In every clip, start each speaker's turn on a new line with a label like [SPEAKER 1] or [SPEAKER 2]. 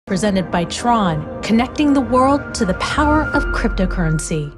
[SPEAKER 1] Presented by Tron, connecting the world to the power of cryptocurrency.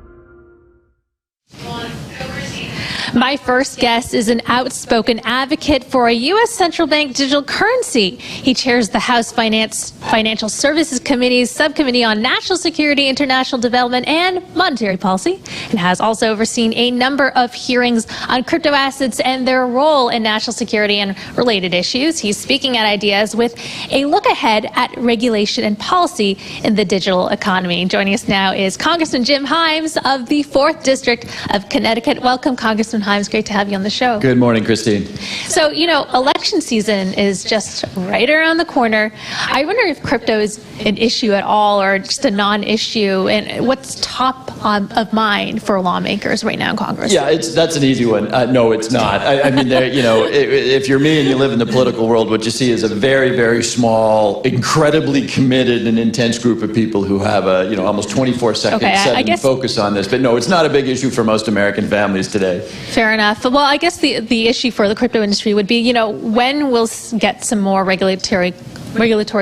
[SPEAKER 2] My first guest is an outspoken advocate for a U.S. central bank digital currency. He chairs the House Financial Services Committee's Subcommittee on National Security, International Development, and Monetary Policy, and has also overseen a number of hearings on crypto assets and their role in national security and related issues. He's speaking at I.D.E.A.S with a look ahead at regulation and policy in the digital economy. Joining us now is Congressman Jim Himes of the 4th District of Connecticut. Welcome, Congressman Himes. Great to have you on the show.
[SPEAKER 3] Good morning, Christine.
[SPEAKER 2] So, election season is just right around the corner. I wonder if crypto is an issue at all or just a non-issue, and what's top of mind for lawmakers right now in Congress?
[SPEAKER 3] Yeah, that's an easy one. No, it's not. I mean, if you're me and you live in the political world, what you see is a very, very small, incredibly committed and intense group of people who have a, almost 24/7 focus on this. But no, it's not a big issue for most American families today.
[SPEAKER 2] Fair enough. Well, I guess the issue for the crypto industry would be, when we'll get some more regulatory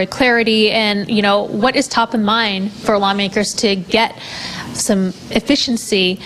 [SPEAKER 2] clarity, and what is top of mind for lawmakers to get some efficiency,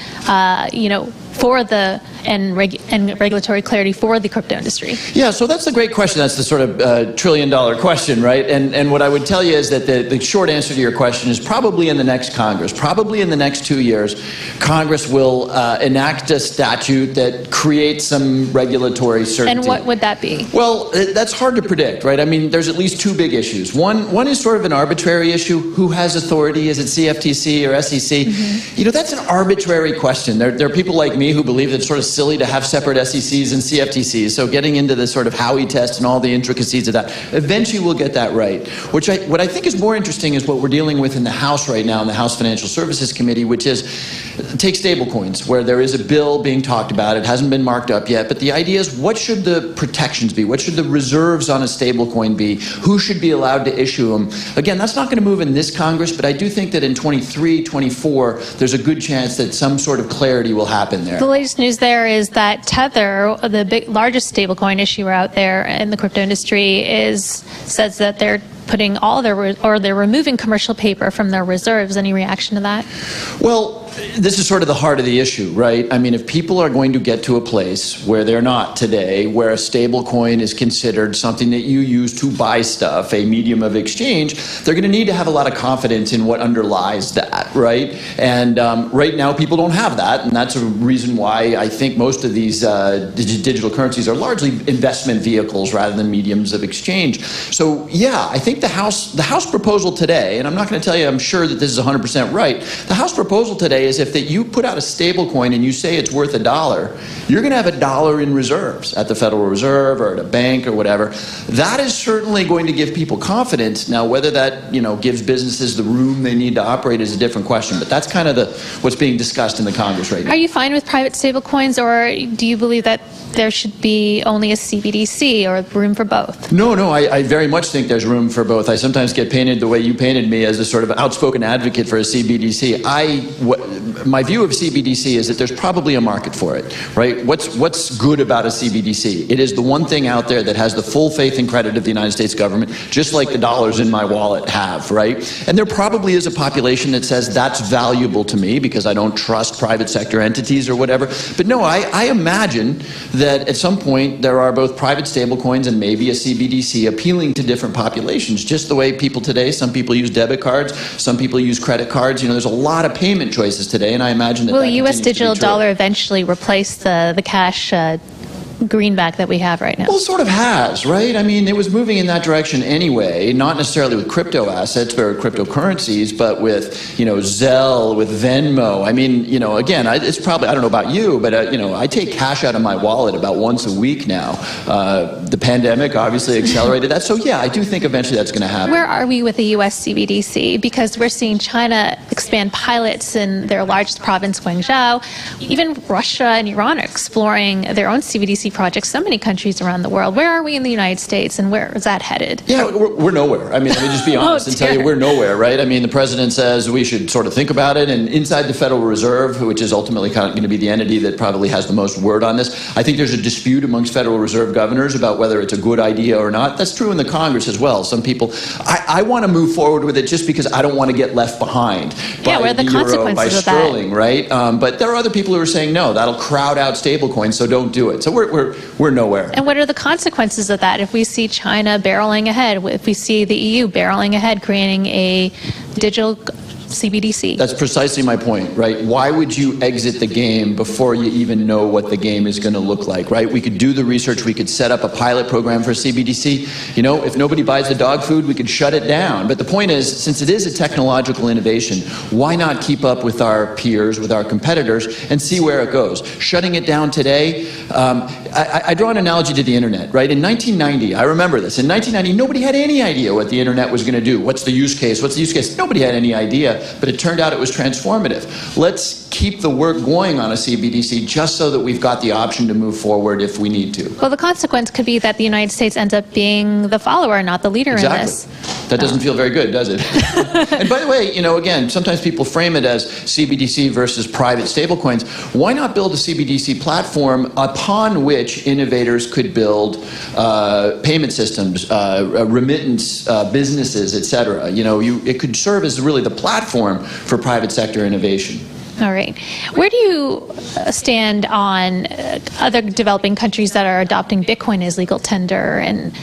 [SPEAKER 2] for the and regulatory clarity for the crypto industry?
[SPEAKER 3] Yeah, so that's a great question. That's the sort of trillion-dollar question, right? And what I would tell you is that the short answer to your question is probably in the next Congress, probably in the next 2 years, Congress will enact a statute that creates some regulatory certainty.
[SPEAKER 2] And what would that be?
[SPEAKER 3] Well, that's hard to predict, right? I mean, there's at least two big issues. One is sort of an arbitrary issue. Who has authority? Is it CFTC or SEC? Mm-hmm. That's an arbitrary question. There are people like me who believe it's sort of silly to have separate SECs and CFTCs. So getting into the sort of I.D.E.A.S test and all the intricacies of that, eventually we'll get that right. What I think is more interesting is what we're dealing with in the House right now, in the House Financial Services Committee, which is take stablecoins, where there is a bill being talked about. It hasn't been marked up yet, but the idea is what should the protections be? What should the reserves on a stablecoin be? Who should be allowed to issue them? Again, that's not going to move in this Congress, but I do think that in 23, 24, there's a good chance that some sort of clarity will happen there.
[SPEAKER 2] The latest news there is that Tether, the largest stablecoin issuer out there in the crypto industry, says that they're putting they're removing commercial paper from their reserves. Any reaction to that?
[SPEAKER 3] Well, this is sort of the heart of the issue, right? I mean, if people are going to get to a place where they're not today, where a stable coin is considered something that you use to buy stuff, a medium of exchange, they're going to need to have a lot of confidence in what underlies that, right? And right now, people don't have that, and that's a reason why I think most of these digital currencies are largely investment vehicles rather than mediums of exchange. So, yeah, I think the House proposal today, and I'm not going to tell you I'm sure that this is 100% right, the House proposal today is if that you put out a stable coin and you say it's worth $1, you're going to have $1 in reserves at the Federal Reserve or at a bank or whatever. That is certainly going to give people confidence. Now, whether that gives businesses the room they need to operate is a different question, but that's kind of what's being discussed in the Congress right now.
[SPEAKER 2] Are you fine with private stable coins, or do you believe that there should be only a CBDC or room for both? No,
[SPEAKER 3] I very much think there's room for both. I sometimes get painted the way you painted me as a sort of outspoken advocate for a CBDC. My view of CBDC is that there's probably a market for it, right? What's good about a CBDC? It is the one thing out there that has the full faith and credit of the United States government, just like the dollars in my wallet have, right? And there probably is a population that says that's valuable to me because I don't trust private sector entities or whatever. But no, I imagine that at some point there are both private stablecoins and maybe a CBDC appealing to different populations, just the way people today, some people use debit cards, some people use credit cards. There's a lot of payment choices today, and I imagine that
[SPEAKER 2] will the U.S. digital dollar eventually replace the cash greenback that we have right now?
[SPEAKER 3] Well, it sort of has, right? I mean, it was moving in that direction anyway, not necessarily with crypto assets or cryptocurrencies, but with, Zelle, with Venmo. I mean, again, it's probably, I don't know about you, but, I take cash out of my wallet about once a week now. The pandemic obviously accelerated that. So, yeah, I do think eventually that's going to happen.
[SPEAKER 2] Where are we with the U.S. CBDC? Because we're seeing China expand pilots in their largest province, Guangzhou. Even Russia and Iran are exploring their own CBDC projects, so many countries around the world. Where are we in the United States, and where is that headed?
[SPEAKER 3] Yeah, we're nowhere. I mean, let me just be honest and tell you, we're nowhere, right? I mean, the president says we should sort of think about it, and inside the Federal Reserve, which is ultimately kind of going to be the entity that probably has the most word on this, I think there's a dispute amongst Federal Reserve governors about whether it's a good idea or not. That's true in the Congress as well. Some people, I want to move forward with it just because I don't want to get left behind by
[SPEAKER 2] what are the
[SPEAKER 3] euro, by
[SPEAKER 2] consequences
[SPEAKER 3] sterling, right? But there are other people who are saying, no, that'll crowd out stablecoins, so don't do it. So we're nowhere.
[SPEAKER 2] And what are the consequences of that? If we see China barreling ahead, if we see the EU barreling ahead, creating a digital CBDC.
[SPEAKER 3] That's precisely my point, right? Why would you exit the game before you even know what the game is going to look like, right? We could do the research. We could set up a pilot program for CBDC. You know, if nobody buys the dog food, we could shut it down. But the point is, since it is a technological innovation, why not keep up with our peers, with our competitors, and see where it goes? Shutting it down today, I draw an analogy to the internet, right? In 1990, I remember this. In 1990, nobody had any idea what the internet was going to do. What's the use case? What's the use case? Nobody had any idea. But it turned out it was transformative. Let's keep the work going on a CBDC just so that we've got the option to move forward if we need to.
[SPEAKER 2] Well, the consequence could be that the United States ends up being the follower, not the leader in this.
[SPEAKER 3] That doesn't feel very good, does it? And by the way, you know, again, sometimes people frame it as CBDC versus private stablecoins. Why not build a CBDC platform upon which innovators could build payment systems, remittance businesses, et cetera? You know, it could serve as really the platform for private sector innovation.
[SPEAKER 2] All right. Where do you stand on other developing countries that are adopting Bitcoin as legal tender and,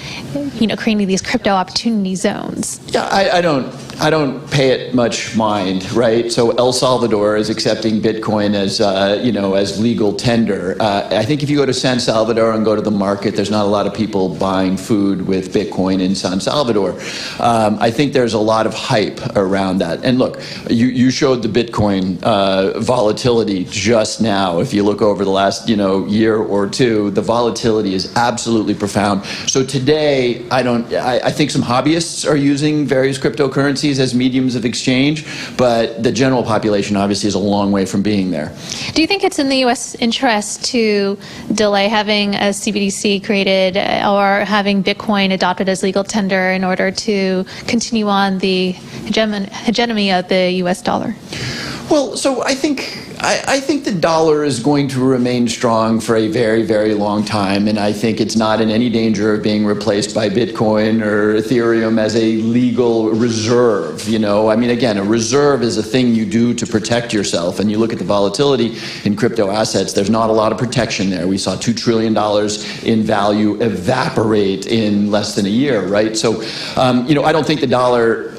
[SPEAKER 2] you know, creating these crypto opportunity zones?
[SPEAKER 3] Yeah, I don't pay it much mind, right? So El Salvador is accepting Bitcoin as, you know, as legal tender. I think if you go to San Salvador and go to the market, there's not a lot of people buying food with Bitcoin in San Salvador. I think there's a lot of hype around that. And look, you showed the Bitcoin volatility just now. If you look over the last, you know, year or two, the volatility is absolutely profound. So today, I think some hobbyists are using various cryptocurrencies as mediums of exchange, but the general population obviously is a long way from being there.
[SPEAKER 2] Do you think it's in the U.S. interest to delay having a CBDC created or having Bitcoin adopted as legal tender in order to continue on the hegemony of the U.S. dollar?
[SPEAKER 3] Well, so I think the dollar is going to remain strong for a very, very long time, and I think it's not in any danger of being replaced by Bitcoin or Ethereum as a legal reserve. You know, I mean, again, a reserve is a thing you do to protect yourself, and you look at the volatility in crypto assets, there's not a lot of protection there. We saw $2 trillion in value evaporate in less than a year, right? So, you know, I don't think the dollar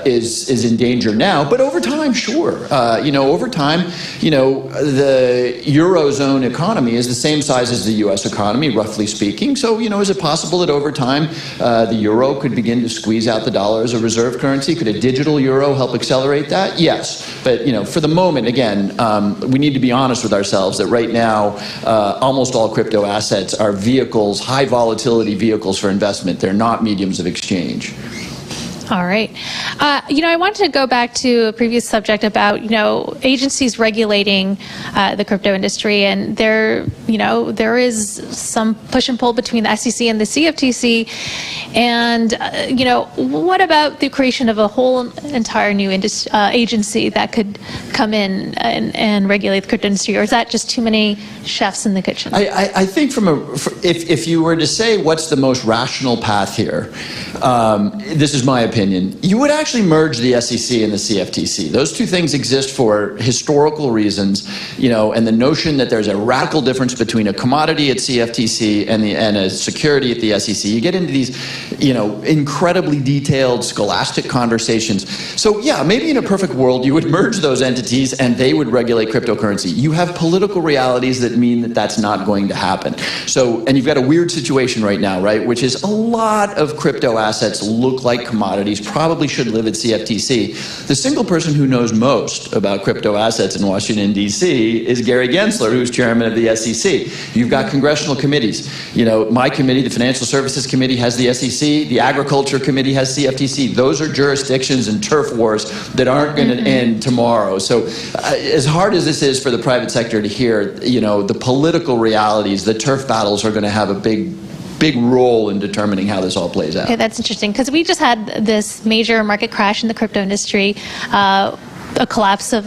[SPEAKER 3] is in danger now, but over time, sure. You know, over time, you know, the Eurozone economy is the same size as the U.S. economy, roughly speaking. So, you know, is it possible that over time the euro could begin to squeeze out the dollar as a reserve currency? Could a digital euro help accelerate that? Yes. But, you know, for the moment, again, we need to be honest with ourselves that right now almost all crypto assets are vehicles, high volatility vehicles for investment. They're not mediums of exchange.
[SPEAKER 2] All right. You know, I wanted to go back to a previous subject about, you know, agencies regulating the crypto industry, and there is some push and pull between the SEC and the CFTC. And, you know, what about the creation of a whole entire new agency that could come in and regulate the crypto industry, or is that just too many chefs in the kitchen?
[SPEAKER 3] I think if you were to say what's the most rational path here, this is my opinion. You would actually merge the SEC and the CFTC. Those two things exist for historical reasons, you know, and the notion that there's a radical difference between a commodity at CFTC and a security at the SEC. You get into these, you know, incredibly detailed scholastic conversations. So yeah, maybe in a perfect world you would merge those entities and they would regulate cryptocurrency. You have political realities that mean that that's not going to happen. So, and you've got a weird situation right now, right, which is a lot of crypto assets look like commodities humanities probably should live at CFTC. The single person who knows most about crypto assets in Washington, D.C. is Gary Gensler, who's chairman of the SEC. You've got congressional committees. You know, my committee, the Financial Services Committee, has the SEC. The Agriculture Committee has CFTC. Those are jurisdictions and turf wars that aren't going to end tomorrow. So as hard as this is for the private sector to hear, you know, the political realities, the turf battles are going to have a big role in determining how this all plays out.
[SPEAKER 2] Okay, that's interesting, because we just had this major market crash in the crypto industry, a collapse of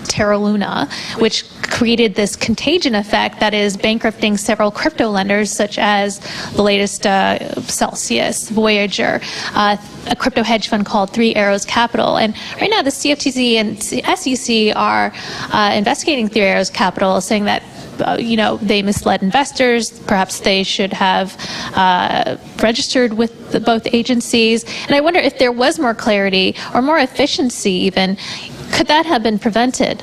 [SPEAKER 2] Terra Luna, which created this contagion effect that is bankrupting several crypto lenders, such as the latest Celsius, Voyager, a crypto hedge fund called 3 Arrows Capital. And right now the CFTC and SEC are investigating 3 Arrows Capital, saying that you know, they misled investors. Perhaps they should have registered with both agencies. And I wonder if there was more clarity or more efficiency even, could that have been prevented?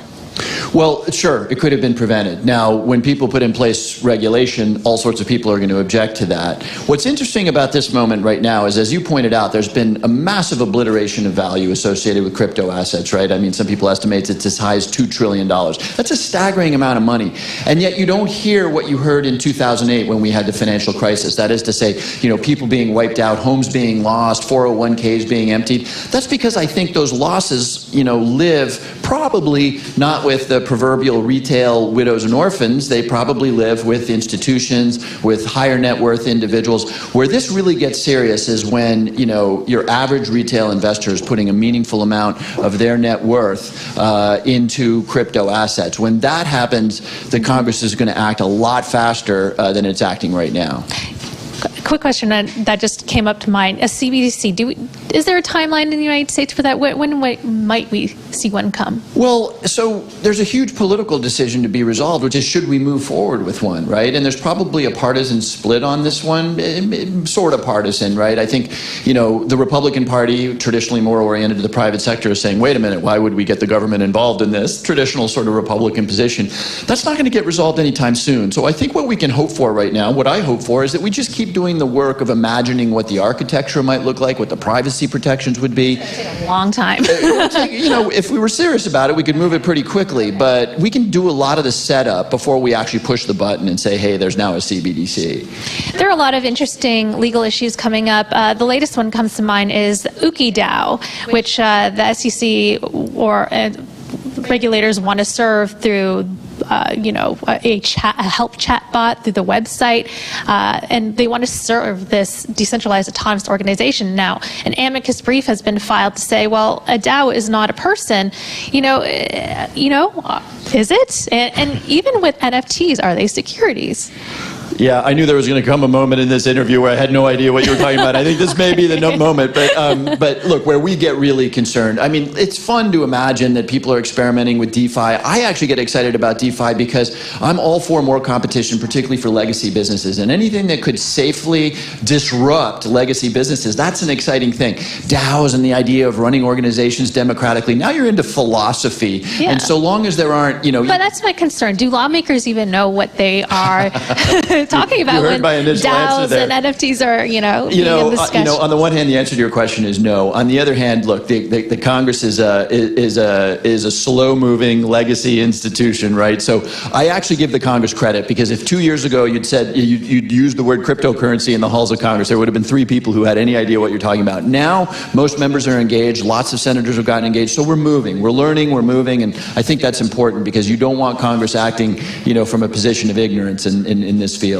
[SPEAKER 3] Well, sure, it could have been prevented. Now, when people put in place regulation, all sorts of people are going to object to that. What's interesting about this moment right now is, as you pointed out, there's been a massive obliteration of value associated with crypto assets, right? I mean, some people estimate it's as high as $2 trillion. That's a staggering amount of money. And yet you don't hear what you heard in 2008 when we had the financial crisis. That is to say, you know, people being wiped out, homes being lost, 401ks being emptied. That's because I think those losses, you know, live probably not with the proverbial retail widows and orphans. They probably live with institutions, with higher net worth individuals. Where this really gets serious is when, you know, your average retail investor is putting a meaningful amount of their net worth into crypto assets. When that happens, the Congress is going to act a lot faster than it's acting right now.
[SPEAKER 2] Quick question that just came up to mind. A CBDC, is there a timeline in the United States for that? When might we see one come?
[SPEAKER 3] Well, so there's a huge political decision to be resolved, which is, should we move forward with one, right? And there's probably a partisan split on this one, sort of partisan, right? I think, you know, the Republican Party, traditionally more oriented to the private sector, is saying, wait a minute, why would we get the government involved in this? Traditional sort of Republican position. That's not going to get resolved anytime soon. So I think what we can hope for right now, what I hope for, is that we just keep doing the work of imagining what the architecture might look like, what the privacy protections would be.
[SPEAKER 2] It's going to take a long time.
[SPEAKER 3] You know, if we were serious about it, we could move it pretty quickly, but we can do a lot of the setup before we actually push the button and say, hey, there's now a CBDC.
[SPEAKER 2] There are a lot of interesting legal issues coming up. The latest one comes to mind is I.D.E.A.S, which the SEC or regulators want to serve through you know, a help chat bot through the website, and they want to serve this decentralized autonomous organization. Now, an amicus brief has been filed to say, well, a DAO is not a person. You know, is it? And even with NFTs, are they securities?
[SPEAKER 3] Yeah, I knew there was going to come a moment in this interview where I had no idea what you were talking about. I think this may be the moment. But look, where we get really concerned, I mean, it's fun to imagine that people are experimenting with DeFi. I actually get excited about DeFi because I'm all for more competition, particularly for legacy businesses. And anything that could safely disrupt legacy businesses, that's an exciting thing. DAOs and the idea of running organizations democratically. Now you're into philosophy. Yeah. And so long as there aren't, you know...
[SPEAKER 2] But that's my concern. Do lawmakers even know what they are... talking about when DAOs and NFTs are, you know, being in discussion?
[SPEAKER 3] On the one hand, the answer to your question is no. On the other hand, look, the Congress is a slow-moving legacy institution, right? So I actually give the Congress credit, because if 2 years ago you'd said you'd used the word cryptocurrency in the halls of Congress, there would have been 3 people who had any idea what you're talking about. Now, most members are engaged. Lots of senators have gotten engaged. So we're moving. We're learning. We're moving. And I think that's important, because you don't want Congress acting, you know, from a position of ignorance in this field.